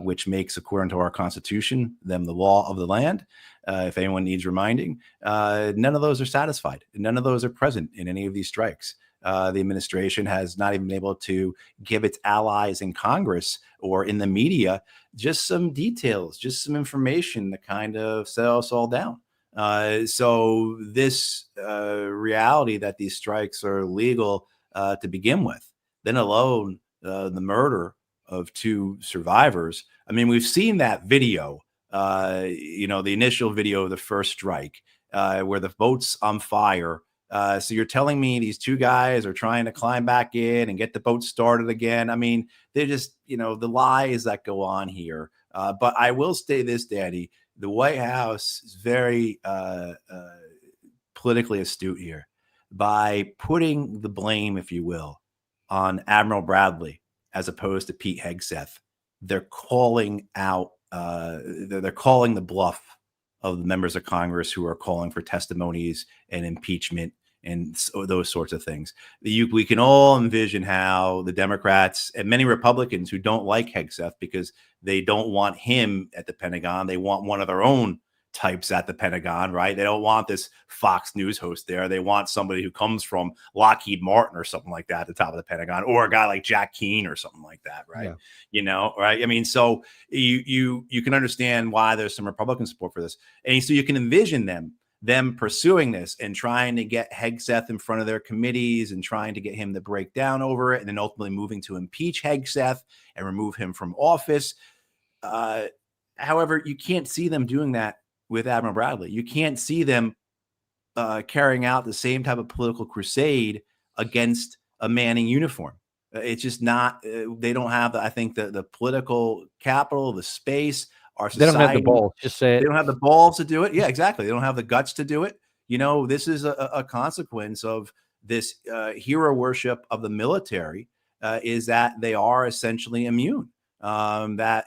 which makes, according to our Constitution, them the law of the land. If anyone needs reminding, none of those are satisfied. None of those are present in any of these strikes. The administration has not even been able to give its allies in Congress or in the media just some details, just some information that kind of settle us all down. So this reality that these strikes are legal to begin with, then alone the murder of two survivors. I mean, we've seen that video, the initial video of the first strike, where the boat's on fire. So you're telling me these two guys are trying to climb back in and get the boat started again? I mean, they're just, the lies that go on here. But I will say this, Daddy, the White House is very politically astute here by putting the blame, if you will, on Admiral Bradley as opposed to Pete Hegseth. They're calling out, they're calling the bluff of the members of Congress who are calling for testimonies and impeachment and those sorts of things. We can all envision how the Democrats and many Republicans who don't like Hegseth because they don't want him at the Pentagon, they want one of their own types at the Pentagon, right? They don't want this Fox News host there. They want somebody who comes from Lockheed Martin or something like that at the top of the Pentagon, or a guy like Jack Keane or something like that, right? Yeah. Right? I mean, so you can understand why there's some Republican support for this, and so you can envision them pursuing this and trying to get Hegseth in front of their committees and trying to get him to break down over it, and then ultimately moving to impeach Hegseth and remove him from office. However, you can't see them doing that with Admiral Bradley. You can't see them carrying out the same type of political crusade against a Manning uniform. It's just not. They don't have, I think, the political capital, the space. Our society, they don't have the balls. Just say it. They don't have the balls to do it. Yeah, exactly. They don't have the guts to do it. This is a consequence of this hero worship of the military. Is that they are essentially immune. That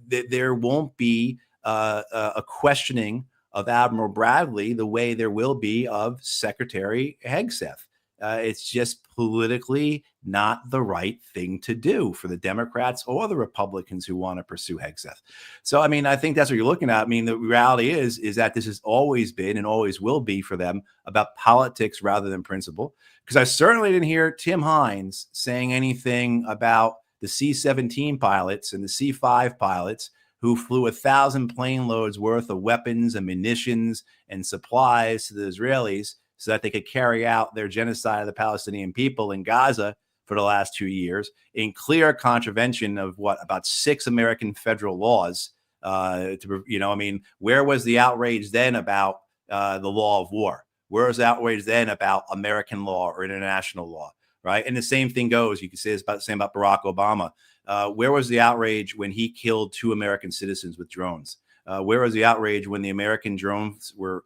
there won't be a questioning of Admiral Bradley the way there will be of Secretary Hegseth. It's just politically not the right thing to do for the Democrats or the Republicans who want to pursue Hegseth. So, I mean, I think that's what you're looking at. I mean, the reality is that this has always been and always will be for them about politics rather than principle. Because I certainly didn't hear Tim Hines saying anything about the C-17 pilots and the C-5 pilots who flew 1,000 plane loads worth of weapons and munitions and supplies to the Israelis so that they could carry out their genocide of the Palestinian people in Gaza for the last 2 years in clear contravention of about 6 American federal laws. I mean, where was the outrage then about the law of war? Where was the outrage then about American law or international law? Right. And the same thing goes. You can say the same about Barack Obama. Where was the outrage when he killed 2 American citizens with drones? Where was the outrage when the American drones were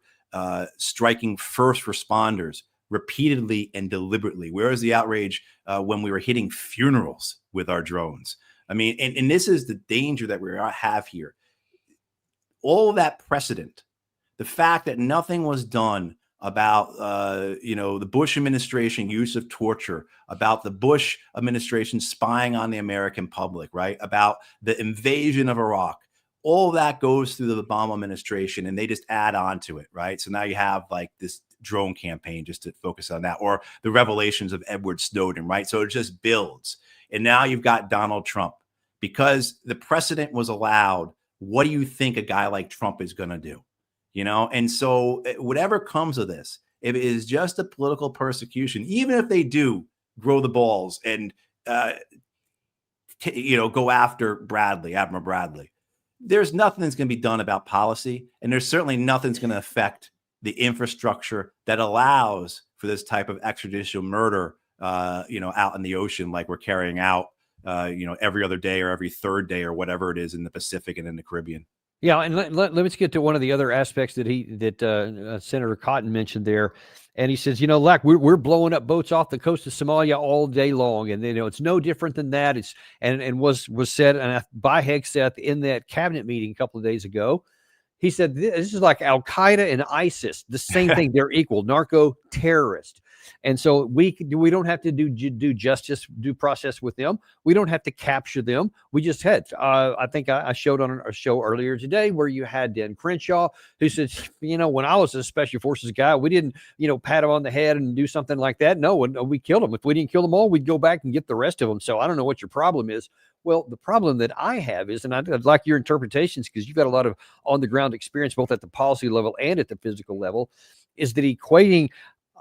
striking first responders repeatedly and deliberately? Where is the outrage when we were hitting funerals with our drones? I mean, and this is the danger that we have here. All of that precedent, the fact that nothing was done about, the Bush administration use of torture, about the Bush administration spying on the American public, right? About the invasion of Iraq. All that goes through the Obama administration and they just add on to it, right? So now you have like this drone campaign just to focus on that, or the revelations of Edward Snowden, right? So it just builds. And now you've got Donald Trump. Because the precedent was allowed, what do you think a guy like Trump is going to do? And so whatever comes of this, if it is just a political persecution, even if they do grow the balls and, go after Admiral Bradley, there's nothing that's going to be done about policy. And there's certainly nothing that's going to affect the infrastructure that allows for this type of extrajudicial murder, out in the ocean, like we're carrying out, every other day or every third day or whatever it is in the Pacific and in the Caribbean. Yeah, and let's get to one of the other aspects that Senator Cotton mentioned there, and he says, we're blowing up boats off the coast of Somalia all day long, and it's no different than that. It's and was said by Hegseth in that cabinet meeting a couple of days ago. He said this is like Al Qaeda and ISIS, the same thing. They're equal, narco terrorist. And so we don't have to do due process with them. We don't have to capture them. We just had, I think I showed on a show earlier today where you had Dan Crenshaw, who said, when I was a special forces guy, we didn't, pat him on the head and do something like that. No, we killed them. If we didn't kill them all, we'd go back and get the rest of them. So I don't know what your problem is. Well, the problem that I have is, and I'd like your interpretations because you've got a lot of on the ground experience, both at the policy level and at the physical level, is that equating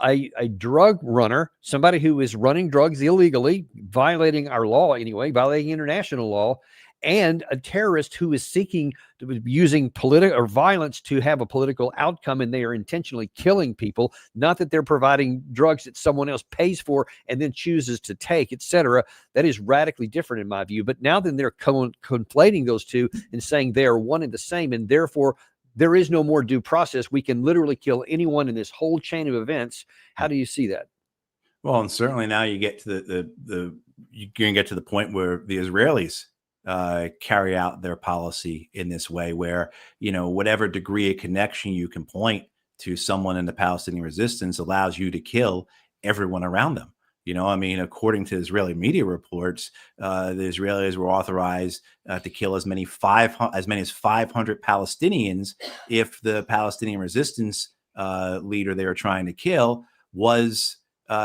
a drug runner, somebody who is running drugs illegally, violating our law anyway, violating international law, and a terrorist who is seeking to using political or violence to have a political outcome, and they are intentionally killing people, not that they're providing drugs that someone else pays for and then chooses to take, etc. That is radically different in my view. But now then they're conflating those two and saying they are one and the same, and therefore there is no more due process. We can literally kill anyone in this whole chain of events. How do you see that? Well, and certainly now you get to you're going to get to the point where the Israelis carry out their policy in this way, where, whatever degree of connection you can point to someone in the Palestinian resistance allows you to kill everyone around them. You know, I mean, according to Israeli media reports, the Israelis were authorized to kill as many as 500 Palestinians if the Palestinian resistance leader they were trying to kill was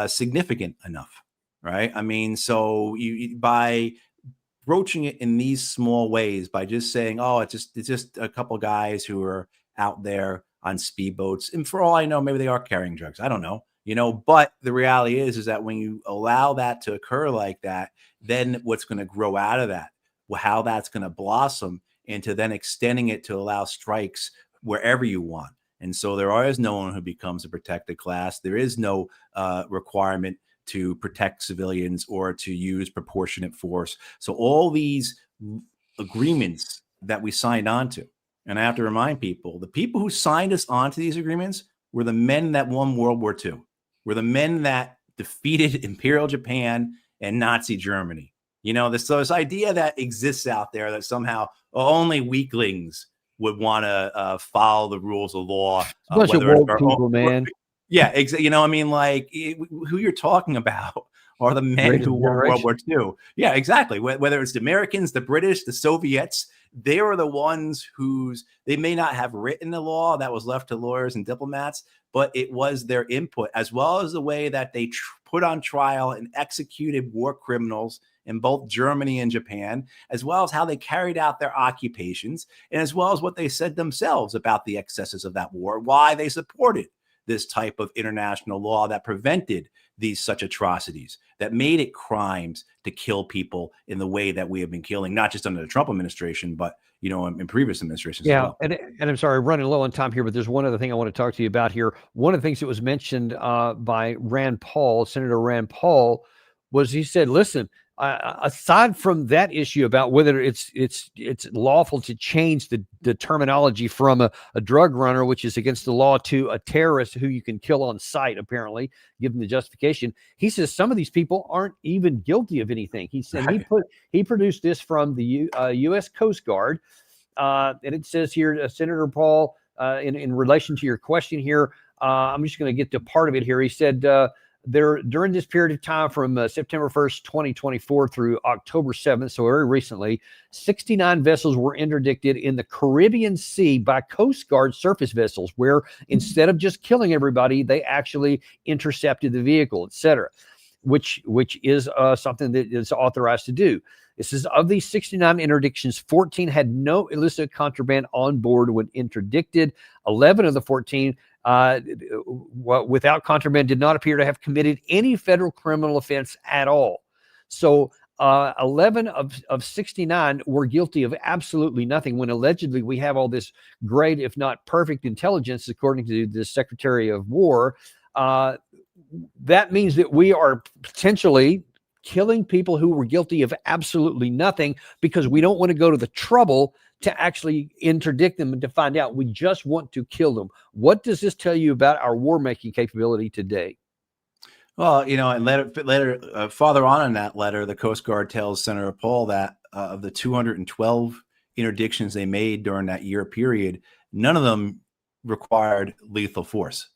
significant enough, right? I mean, so by broaching it in these small ways, by just saying, "Oh, it's just a couple guys who are out there on speedboats," and for all I know, maybe they are carrying drugs. I don't know, you know. But the reality is that when you allow that to occur like that, then what's going to grow out of that, how that's going to blossom into then extending it to allow strikes wherever you want. And so there is no one who becomes a protected class. There is no requirement to protect civilians or to use proportionate force. So all these agreements that we signed on to, and I have to remind people, the people who signed us onto these agreements were the men that won World War II, were the men that defeated Imperial Japan and Nazi Germany. You know, this idea that exists out there that somehow only weaklings would want to follow the rules of law. A bunch of woke people, man. Yeah, you know, I mean, like who you're talking about are the men who won World War II. Yeah, exactly. Whether it's the Americans, the British, the Soviets, they were the ones they may not have written the law that was left to lawyers and diplomats, but it was their input, as well as the way that they put on trial and executed war criminals in both Germany and Japan, as well as how they carried out their occupations, and as well as what they said themselves about the excesses of that war, why they supported this type of international law that prevented these such atrocities, that made it crimes to kill people in the way that we have been killing, not just under the Trump administration, but, you know, in previous administrations. Yeah. As well. And I'm sorry, running low on time here, but there's one other thing I want to talk to you about here. One of the things that was mentioned by Senator Rand Paul, was he said, listen, aside from that issue about whether it's lawful to change the terminology from a drug runner, which is against the law, to a terrorist who you can kill on sight, apparently, given the justification, he says some of these people aren't even guilty of anything. He said he produced this from the U.S. Coast Guard, and it says here, Senator Paul, in relation to your question here, I'm just going to get to part of it here. He said, during this period of time from September 1st, 2024 through October 7th, so very recently, 69 vessels were interdicted in the Caribbean Sea by Coast Guard surface vessels, where instead of just killing everybody, they actually intercepted the vehicle, etc., which is something that is authorized to do. This is, of these 69 interdictions, 14 had no illicit contraband on board when interdicted. 11 of the 14 without contraband did not appear to have committed any federal criminal offense at all. So 11 of 69 were guilty of absolutely nothing, when allegedly we have all this great, if not perfect, intelligence, according to the Secretary of War. That means that we are potentially killing people who were guilty of absolutely nothing, because we don't want to go to the trouble to actually interdict them and to find out. We just want to kill them. What does this tell you about our war-making capability today? Well, you know, and later, farther on in that letter, the Coast Guard tells Senator Paul that of the 212 interdictions they made during that year period, none of them required lethal force,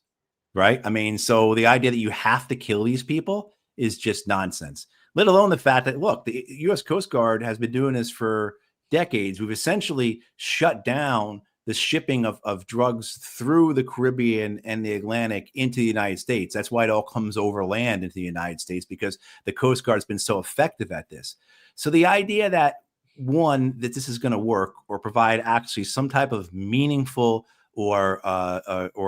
right? I mean, so the idea that you have to kill these people is just nonsense, let alone the fact that, look, the U.S. Coast Guard has been doing this for decades. We've essentially shut down the shipping of drugs through the Caribbean and the Atlantic into the United States. That's why it all comes over land into the United States, because the Coast Guard's been so effective at this. So the idea that, one, that this is going to work or provide actually some type of meaningful or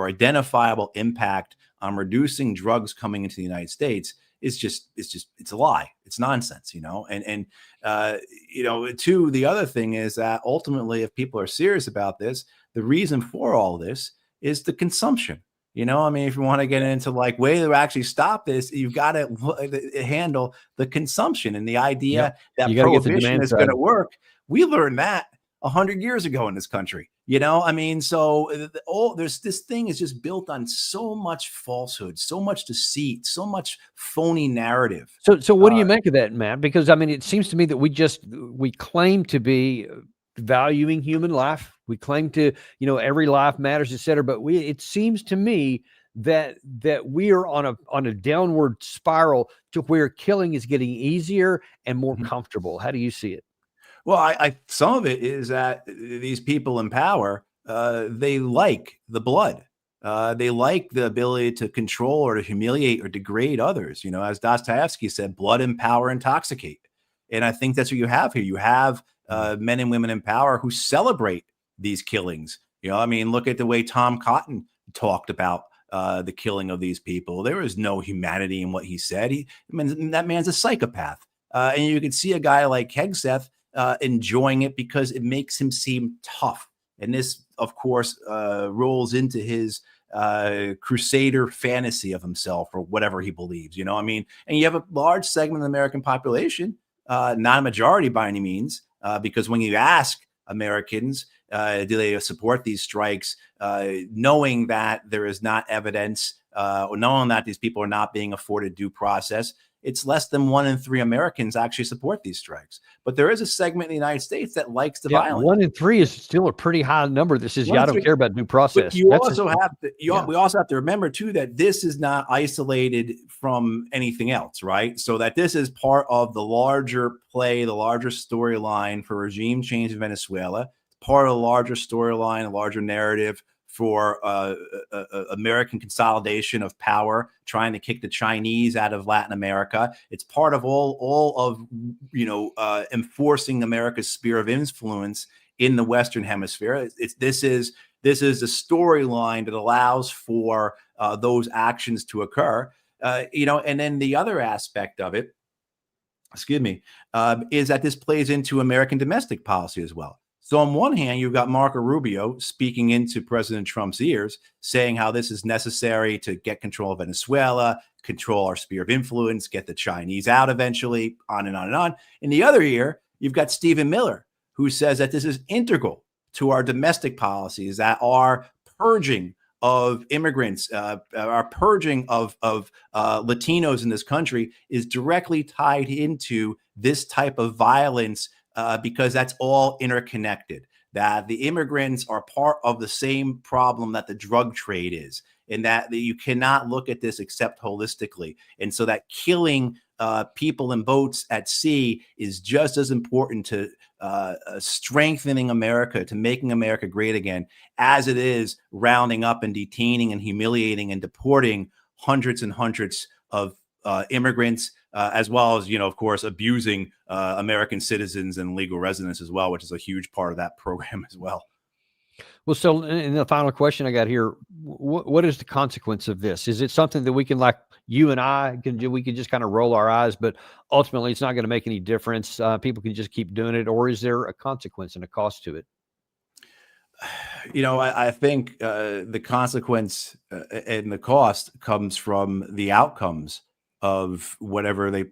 identifiable impact on reducing drugs coming into the United States it's a lie. It's nonsense, you know. And you know, two, the other thing is that ultimately, if people are serious about this, the reason for all this is the consumption. You know, I mean, if you want to get into like way to actually stop this, you've got to handle the consumption, and the idea that prohibition is going to work. We learned that 100 years ago in this country. You know, I mean, so there's this thing is just built on so much falsehood, so much deceit, so much phony narrative. So what do you make of that, Matt? Because I mean, it seems to me that we claim to be valuing human life. We claim to, you know, every life matters, et cetera. But it seems to me that we are on a downward spiral to where killing is getting easier and more comfortable? How do you see it? Well, I some of it is that these people in power, they like the blood. They like the ability to control or to humiliate or degrade others. You know, as Dostoevsky said, blood and power intoxicate. And I think that's what you have here. You have men and women in power who celebrate these killings. You know, I mean, look at the way Tom Cotton talked about the killing of these people. There was no humanity in what he said. That man's a psychopath. And you can see a guy like Hegseth enjoying it because it makes him seem tough. And this, of course, rolls into his crusader fantasy of himself or whatever he believes, you know, I mean, and you have a large segment of the American population, not a majority by any means, because when you ask Americans, do they support these strikes, knowing that there is not evidence or knowing that these people are not being afforded due process, it's less than 1 in 3 Americans actually support these strikes. But there is a segment in the United States that likes the violence. 1 in 3 is still a pretty high number that says, yeah, I don't care about due process. But you also have to, we also have to remember too, that this is not isolated from anything else, right? So that this is part of the larger play, the larger storyline for regime change in Venezuela, part of the larger storyline, a larger narrative for American consolidation of power, trying to kick the Chinese out of Latin America. It's part of all of, you know, enforcing America's sphere of influence in the Western Hemisphere. This is the storyline that allows for those actions to occur. You know, and then the other aspect of it, is that this plays into American domestic policy as well. So on one hand, you've got Marco Rubio speaking into President Trump's ears, saying how this is necessary to get control of Venezuela, control our sphere of influence, get the Chinese out eventually, on and on and on. In the other ear, you've got Stephen Miller, who says that this is integral to our domestic policies, that our purging of immigrants, our purging of Latinos in this country is directly tied into this type of violence, because that's all interconnected, that the immigrants are part of the same problem that the drug trade is, and that you cannot look at this except holistically. And so that killing people in boats at sea is just as important to strengthening America, to making America great again, as it is rounding up and detaining and humiliating and deporting hundreds and hundreds of immigrants, as well as, you know, of course, abusing American citizens and legal residents as well, which is a huge part of that program as well. Well, so in the final question I got here, what is the consequence of this? Is it something that we can, like you and I we can just kind of roll our eyes, but ultimately it's not going to make any difference? People can just keep doing it, or is there a consequence and a cost to it? You know, I think the consequence and the cost comes from the outcomes of whatever they,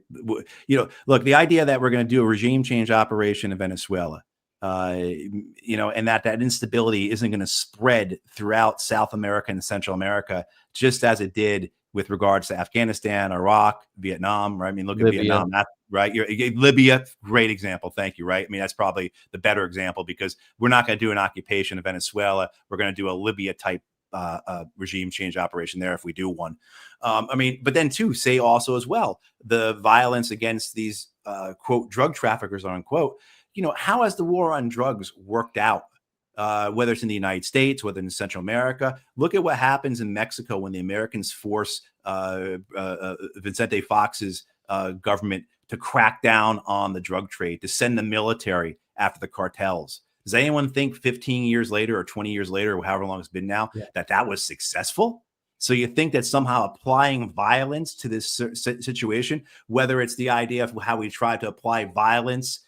you know, look, the idea that we're going to do a regime change operation in Venezuela, you know, and that instability isn't going to spread throughout South America and Central America, just as it did with regards to Afghanistan, Iraq, Vietnam, right? I mean, look at Vietnam, right? Libya, great example. Thank you, right? I mean, that's probably the better example, because we're not going to do an occupation of Venezuela. We're going to do a Libya type regime change operation there if we do one. I mean, but then too, say also as well, the violence against these quote drug traffickers, unquote. You know, how has the war on drugs worked out? Whether it's in the United States, whether in Central America. Look at what happens in Mexico when the Americans force Vicente Fox's government to crack down on the drug trade, to send the military after the cartels. Does anyone think 15 years later or 20 years later, or however long it's been now, that was successful? So you think that somehow applying violence to this situation, whether it's the idea of how we tried to apply violence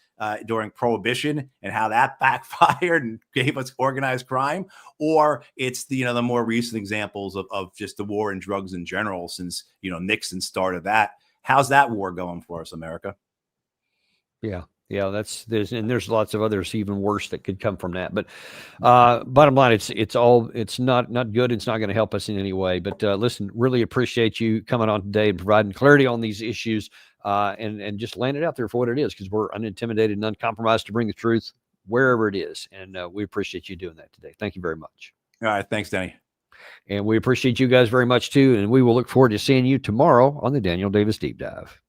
during Prohibition and how that backfired and gave us organized crime, or it's the, you know, the more recent examples of just the war in drugs in general since, you know, Nixon started that. How's that war going for us, America? Yeah, there's lots of others even worse that could come from that. But bottom line, it's not good. It's not going to help us in any way. But listen, really appreciate you coming on today and providing clarity on these issues, and just laying it out there for what it is, because we're unintimidated and uncompromised to bring the truth wherever it is. And we appreciate you doing that today. Thank you very much. All right. Thanks, Danny. And we appreciate you guys very much too. And we will look forward to seeing you tomorrow on the Daniel Davis Deep Dive.